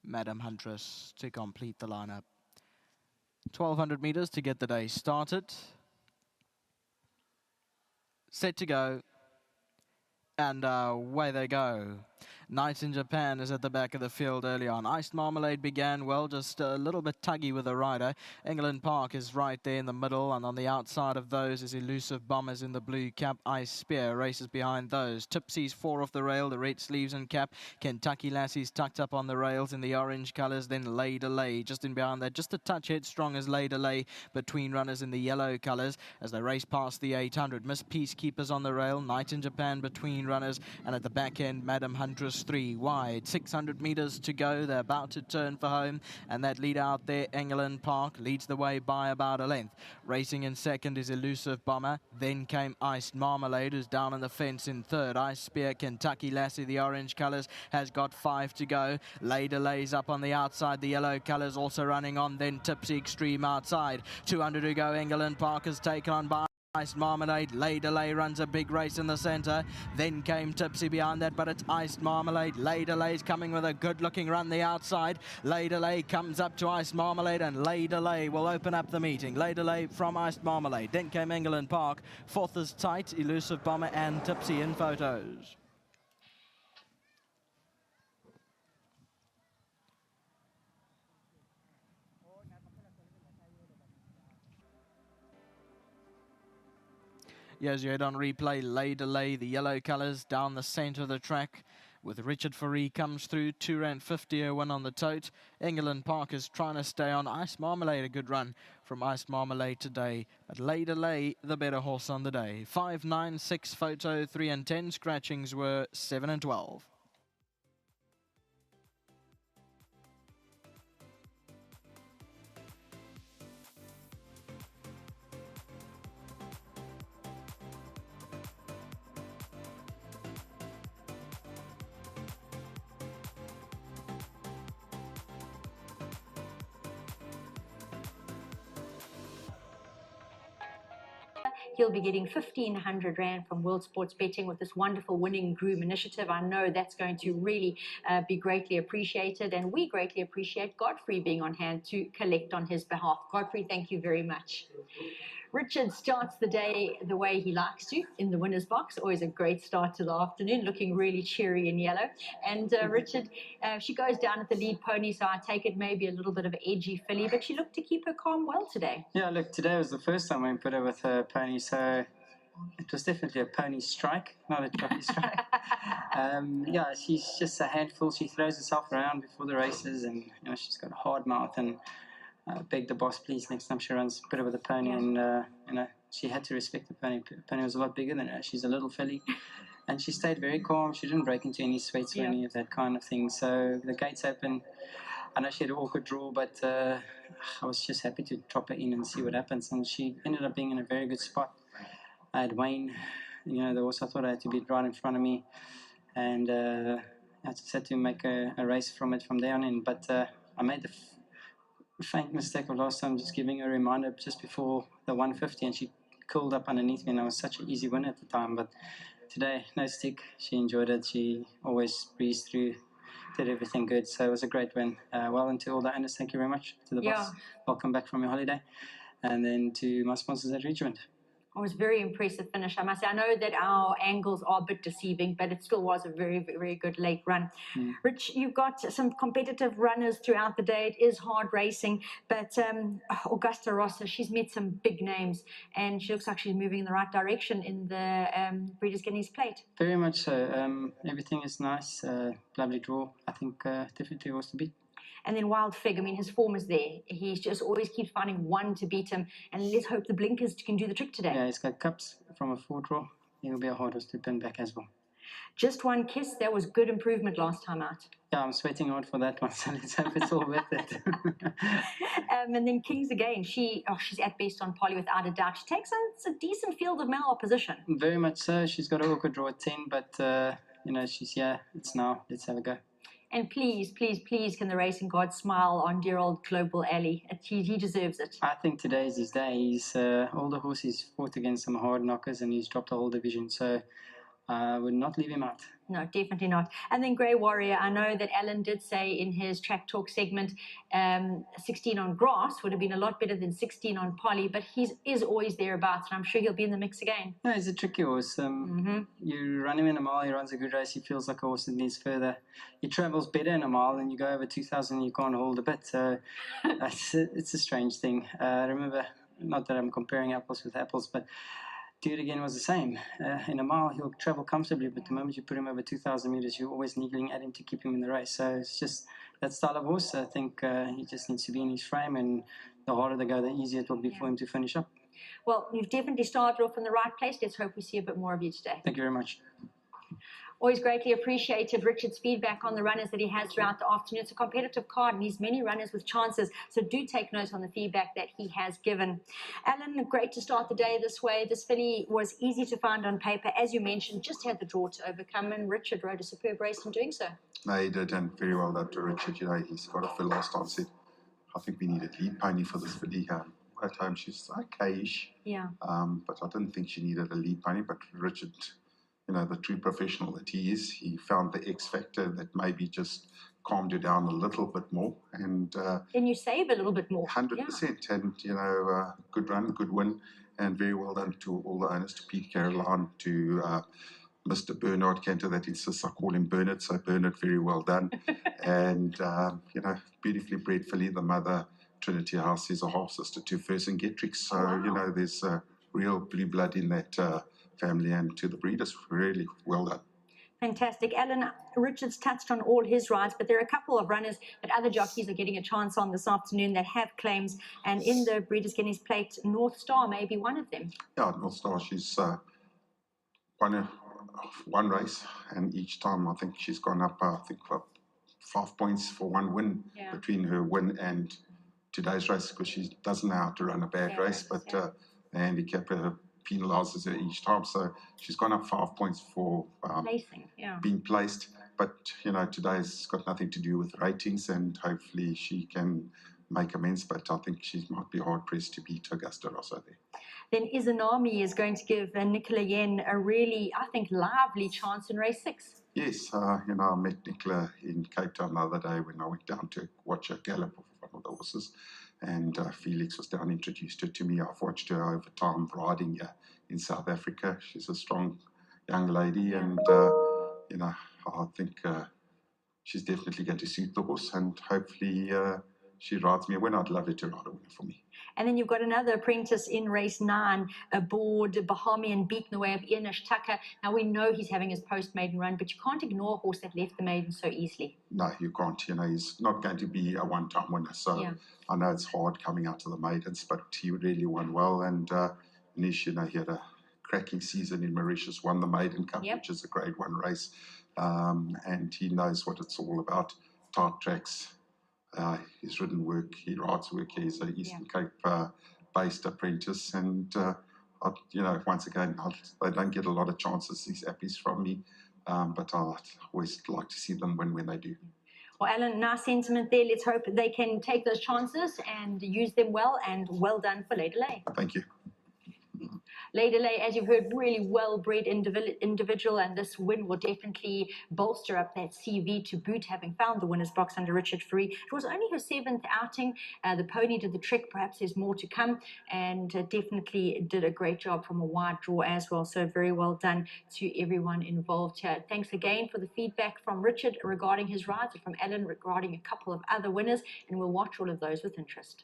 Madam Huntress to complete the lineup. 1,200 meters to get the day started. Set to go. And away they go. Night in Japan is at the back of the field early on. Iced Marmalade began well, just a little bit tuggy with the rider. England Park is right there in the middle, and on the outside of those is Elusive Bombers in the blue cap. Ice Spear races behind those. Tipsy's 4 off the rail, the red sleeves and cap. Kentucky Lassie's tucked up on the rails in the orange colours. Then LAYDELAY just in behind that, just a touch headstrong as LAYDELAY between runners in the yellow colours as they race past the 800. Miss Peacekeepers on the rail. Night in Japan between runners, and at the back end Madam Huntress 3 wide. 600 meters to go. They're about to turn for home, and that lead out there, England Park, leads the way by about a length. Racing in second is Elusive Bomber. Then came Iced Marmalade, who's down on the fence in third. Ice Spear, Kentucky Lassie, the orange colours, has got 5 to go. LAYDELAY's up on the outside, the yellow colours also running on. Then Tipsy Extreme outside. 200 to go. England Park is taken on by Iced Marmalade. LAYDELAY runs a big race in the centre. Then came Tipsy behind that, but it's Iced Marmalade. LAYDELAY's coming with a good-looking run the outside. LAYDELAY comes up to Iced Marmalade, and LAYDELAY will open up the meeting. LAYDELAY from Iced Marmalade. Then came England Park. Fourth is Tight, Elusive Bomber, and Tipsy in photos. Yes, you head on replay, LAYDELAY, the yellow colours down the centre of the track. With Richard Faree comes through, 2:50 a win on the tote. England Park is trying to stay on. Ice Marmalade, a good run from Ice Marmalade today. But LAYDELAY, the better horse on the day. 5, 9, 6 photo, 3 and 10. Scratchings were 7 and 12. He'll be getting 1,500 Rand from World Sports Betting with this wonderful Winning Groom initiative. I know that's going to really be greatly appreciated, and we greatly appreciate Godfrey being on hand to collect on his behalf. Godfrey, thank you very much. Richard starts the day the way he likes to, in the winner's box. Always a great start to the afternoon, looking really cheery in yellow. And Richard, she goes down at the lead pony, so I take it maybe a little bit of an edgy filly, but she looked to keep her calm well today. Yeah, look, today was the first time we put her with her pony, so it was definitely a pony strike, not a jockey strike. Yeah, she's just a handful. She throws herself around before the races, and you know, she's got a hard mouth, and beg the boss, please, next time she runs, put her with a pony. Yeah. And you know, she had to respect the pony. The pony was a lot bigger than her. She's a little filly, and she stayed very calm. She didn't break into any sweats or any of that kind of thing. So the gates open. I know she had an awkward draw, but I was just happy to drop her in and see what happens. And she ended up being in a very good spot. I had Wayne, you know, the horse I thought I had to beat right in front of me, and I just had to make a race from it from there on in. But I made the faint mistake of last time, just giving her a reminder just before the 150, and she curled up underneath me, and I was such an easy win at the time. But today, no stick. She enjoyed it. She always breezed through, did everything good. So it was a great win. Well, and to all the owners, thank you very much. To the boss, welcome back from your holiday. And then to my sponsors at Richmond. It was a very impressive finish, I must say. I know that our angles are a bit deceiving, but it still was a very, very good late run. Rich, you've got some competitive runners throughout the day. It is hard racing, but Augusta Rossa, she's met some big names, and she looks like she's moving in the right direction in the Breeders' Guineas Plate. Very much so. Everything is nice. Lovely draw. I think definitely was to beat. And then Wild Fig, I mean, his form is there. He just always keeps finding one to beat him. And let's hope the blinkers can do the trick today. Yeah, he's got cups from a 4 draw. He'll be a hard horse to pin back as well. Just One Kiss, that was good improvement last time out. Yeah, I'm sweating hard for that one, so let's hope it's all worth it. And then Kings Again, she's at best on Polly without a doubt. She takes a decent field of male opposition. Very much so. She's got an awkward draw at 10, but, you know, she's here. It's now. Let's have a go. And please, please, please, can the racing god smile on dear old Global Alley? He deserves it. I think today is his day. He's all the horses fought against some hard knockers, and he's dropped the whole division. So I would not leave him out. No, definitely not. And then Grey Warrior, I know that Alan did say in his track talk segment, 16 on grass would have been a lot better than 16 on poly, but he is always thereabouts, and I'm sure he'll be in the mix again. No, he's a tricky horse. You run him in a mile, he runs a good race, he feels like a horse that needs further. He travels better in a mile, and you go over 2,000, you can't hold a bit. So it's a strange thing. I remember, not that I'm comparing apples with apples, but Do It Again was the same. In a mile, he'll travel comfortably, but the moment you put him over 2,000 meters, you're always niggling at him to keep him in the race. So it's just that style of horse. I think he just needs to be in his frame, and the harder they go, the easier it will be for him to finish up. Well, you've definitely started off in the right place. Let's hope we see a bit more of you today. Thank you very much. Always greatly appreciated Richard's feedback on the runners that he has throughout the afternoon. It's a competitive card and he's many runners with chances, so do take note on the feedback that he has given. Alan, great to start the day this way. This filly was easy to find on paper. As you mentioned, just had the draw to overcome, and Richard rode a superb race in doing so. No, he did, and very well done to Richard. You know, he's got off the last time said, I think we need a lead pony for this filly. At home she's okay-ish. Yeah. But I didn't think she needed a lead pony. But Richard, you know, the true professional that he is, he found the X factor that maybe just calmed her down a little bit more. And you save a little bit more. 100%. And, you know, good run, good win, and very well done to all the owners, to Pete Caroline, to Mr. Bernard Cantor, that insists I call him Bernard, so Bernard, very well done. And, you know, beautifully bred filly, the mother, Trinity House, is a half-sister to First and Getrix. So, you know, there's real blue blood in that family, and to the breeders, really well done. Fantastic. Alan, Richard's touched on all his rides, but there are a couple of runners that other jockeys are getting a chance on this afternoon that have claims, and in the Breeders' Guineas Plate, North Star may be one of them. Yeah, North Star, she's won one race, and each time I think she's gone up, I think, 5 points for one win between her win and today's race, because she doesn't know how to run a bad race, but the handicap penalises her each time. So she's gone up 5 points for being placed. But, you know, today's got nothing to do with ratings, and hopefully she can make amends. But I think she might be hard-pressed to beat Augusta Rosso there. Then Izanami is going to give Nicola Yen a really, I think, lively chance in race 6. Yes, you know, I met Nicola in Cape Town the other day when I went down to watch her gallop of one of the horses, and Felix was down, introduced her to me. I've watched her over time riding here in South Africa. She's a strong young lady, and, you know, I think she's definitely going to suit the horse, and hopefully she rides me a winner. I'd love her to ride a winner for me. And then you've got another apprentice in race 9 aboard Bahamian beat in the way of Ianish Tucker. Now, we know he's having his post-maiden run, but you can't ignore a horse that left the maiden so easily. No, you can't. You know, he's not going to be a one-time winner. So I know it's hard coming out of the maidens, but he really won well. And Nish, you know, he had a cracking season in Mauritius, won the Maiden Cup, which is a Grade 1 race. And he knows what it's all about. Tight tracks. He's ridden work, he rides work. He's an Eastern Cape based apprentice, and you know, once again, they don't get a lot of chances, these appies, from me, but I always like to see them win when they do. Well, Alan, nice sentiment there. Let's hope they can take those chances and use them well, and well done for LAYDELAY. Thank you. LAYDELAY, as you've heard, really well-bred individual, and this win will definitely bolster up that CV to boot, having found the winner's box under Richard Fourie. It was only her 7th outing. The pony did the trick. Perhaps there's more to come, and definitely did a great job from a wide draw as well. So very well done to everyone involved here. Thanks again for the feedback from Richard regarding his rides, and from Alan regarding a couple of other winners, and we'll watch all of those with interest.